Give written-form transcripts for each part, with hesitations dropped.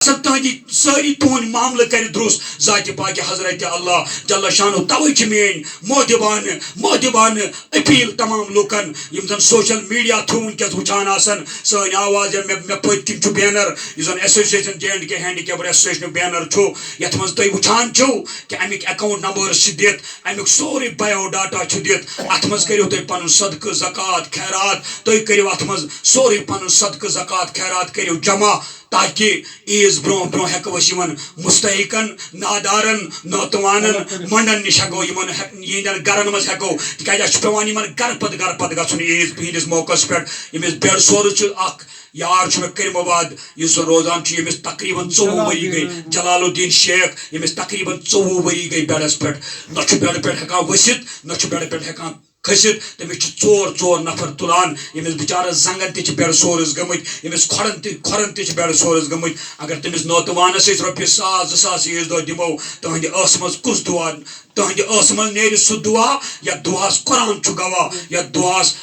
تہندی ساری تہند معاملہ کر درست ذات پاک حضرت اللہ جل شانہ توے میری مودبانہ اپیل تمام لوکن یم زن سوشل میڈیا تھرو ونکس وچان آسن سن آواز مے پت کن بینر اس زن association JNK handicap association banner یت مز تھی وچان کہ امیک اکاؤنٹ نمبرس دت امیک سوری بایو ڈاٹا دت ات مز کرو تھی پن صدقہ زکات خیرات تھی کرو ات مز سوری پن صدقہ زکات خیرات کرو جمع تاکہ عیز برو برو ہیکو مستحقن نادارن نوتوانن منڈن نش ہیکو یہندین گرن مز ہیکو تکیاز پیوان گر پت گھن عیز ہندس موقع پہ یمس بیڈ سورس اخ یار مے کرم آباد اس روزان یمس تقریباً 24 وری گئی جلال الدین شیخ یمس تقریباً 24 وری گئی بیڈس پہ نہ بیڈ پہ ہیکان ورست نہ بیڈ پہ ہیکان کھست تمس ژور نفر تلان یمس بچارس زنگن تہ بیڈ سورس گمت یمس کھورن تہ بیڈ سورس گمت اگر تمس نوتوانس رۄپیہِ 1000 200 عیز دۄہ دمو تہندِ ٲس منٛز کُس دعا تہندِ ٲس منٛز نیرِ سُہ دعا یتھ دعاس قرآن چھُ گواہ یتھ دعاس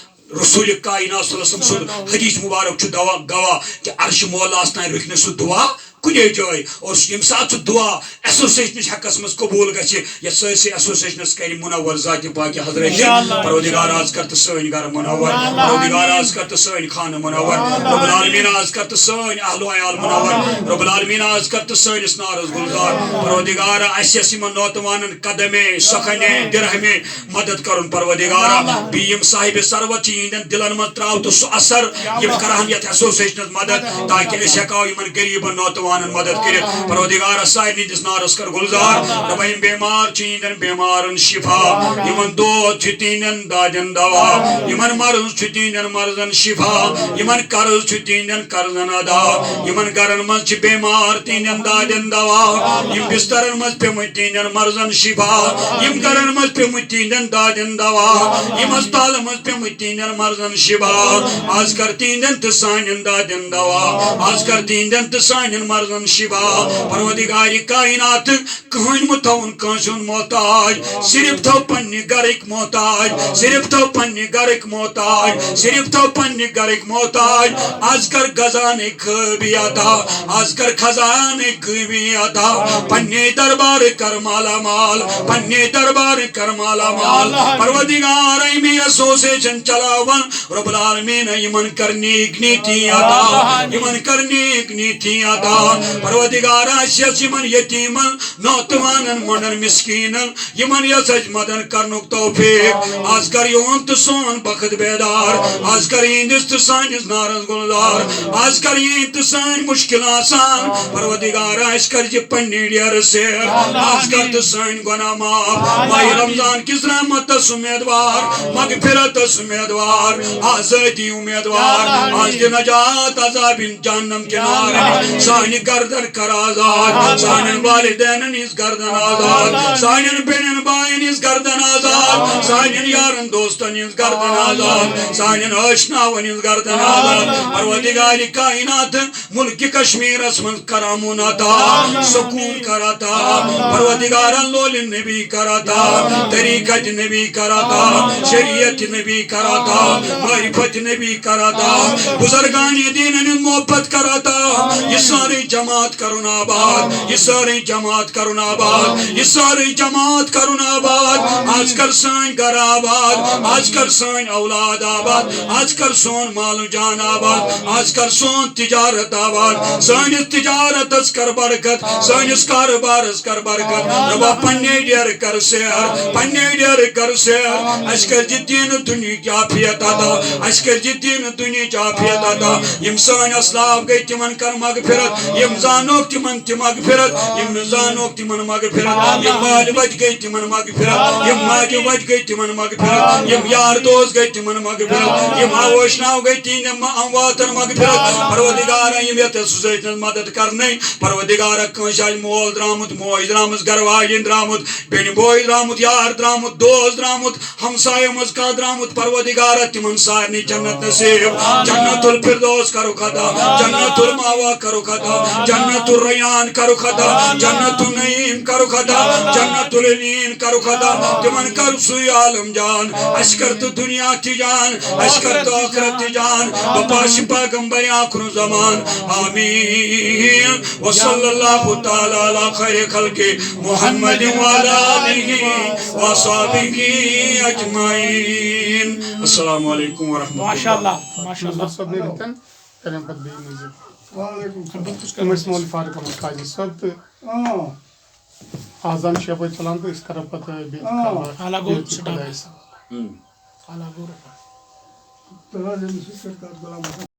رسول کائنات صلی اللہ علیہ وسلم سن حدیث مبارک چھُ گواہ کہ عرش مولاس تان رُکہِ نہٕ سُہ دعا کنے جائے اور یم سات دعا ایسوسیشن حقس مز قبول گھِ یہ سرسی ایسوسیشنس کر منور ذات پاک حضرت پروردگار آز کر تو سن گھر منور پروردگار آز کر تو سن خانہ منور رب العالمین آز کر تو سن اہل و عیال منور رب العالمین آز کر تو سنس نارس گلزار پروردگار اس نوتوانن قدمے سخنے درہمے مدد کرن پروردگار بیم صاحب ثروت ہندین دلن من تراو تو سو اثر یم کرہن یت ایسوسیشنس مدد تاکہ اس ہیکو یمن غریبن نوتوان مدد کرت پروردگار سارے دس نارس کر گلزار دبائم بیمار چیندن بیمارن شفا یمن دود چتینن دادن دوا یمن مرض چتینن مرضن شفا یمن قرض چتینن قرضن ادا یمن گرن مز بیمار تینن دادن دوا یم بسترن مز پیمت تینن مرضن شفا یم گرن مز پیمت تینن دادن دوا یم ہسپتال مز پیمت تینن مرضن شفا آز کر تینن تسانن دادن دوا آز کر تینن تسانن مرضن شفا پروردگار کائنات کہن متون کنسن محتاج صرف تو پنہ گرک محتاج صرف تو پنہ گرک محتاج صرف تو پنہ گرک محتاج آز کر گزانے خوبی عطا آز کر خزانے خوبی عطا پنہ دربار کر مالا مال پنہ دربار کر مالا مال پروردگار ایمی ایسوسیشن چلاون رب العالمین یمن کر نیک نیتی عطا یمن کر نیک نیتی عطا پروردگار آسیس یمن یتیمن نوتوانن منن مسکینن یمن یسج مدن کرنک توفیق آز کر یون تو سون بخت بیدار آز کر یندس تو سانس نارس گلزار آز کر یند تو سان مشکل آسان پروردگار آس کر جی پنی ڈیر سے آز کر تو سان گناہ معاف ماہ رمضان کس رحمت امیدوار مغفرت امیدوار آزادی امیدوار آج دی نجات عذاب جہنم کنار سانی گردن کر آزاد سانن والدین اس گردن آزاد سانن بینن بائن اس گردن آزاد سانن یارن دوستن اس گردن آزاد سانن اشناون اس گردن آزاد پروردگار کائنات ملک کشمیر اسمن کرامون عطا سکون کراتا پروردگار لول نبی کراتا طریقت نبی کراتا شریعت نبی کراتا معرفت نبی کراتا بزرگان دین محبت کراتا یہ سارے جماعت کرن آباد یہ سارے جماعت کرن آباد یہ سارے جماعت کرن آباد آج کر سان گھر آباد آج کر سان اولاد آباد آج کر سون مال جان آباد آج کر سون تجارت آباد سانس تجارت کر برکت سانس کاروبارس کر برکت ربا پنہ ڈیر کر سیر پنہ ڈیر کر سیر اس کر دین دنیا کی عافیت عطا اس کر دین دنیا کی عافیت عطا یم سان اسلاف گئی تمن کر مغفرت یم زانوک تمن تہ مغفرت یم زانوک تمن مغفرت یم مال وج گئی تمن مغفرت یم ماج وج گئی تمن مغفرت یم یار دوست گئی تمن مغفرت یم آوشناو گئی تین امواتن مغفرت پروردگار یم یت سوزیتن مدد کرنے پروردگار کنش آج مول درامت موج درامت گھر واجن درامت بین بوئی درامت یار درامت دوست درامت ہمسایہ مزکا درامت پروردگار تمن سارنی جنت نصیب جنت الفردوس کرو خدا جنت الماوا کرو خدا جنت الریان کرو خدا جنت النعیم کرو خدا جنت العلین کرو خدا تمن کر سوی عالم جان اشکر تو دنیا کی جان اشکر تو آخرت کی جان بپاش پیغمبر آخر زمان آمین وصلی اللہ تعالی علی خیر خلق محمد وعلی آلہ وصحبہ اجمعین. السلام علیکم ورحمۃ اللہ. ماشاءاللہ ماشاءاللہ. مول فاروق احمد قاضی صاحب تو آزان یپر چلان تو کرو پتہ اعلیٰ گوٚو سٹاپ. اعلیٰ گوٚو.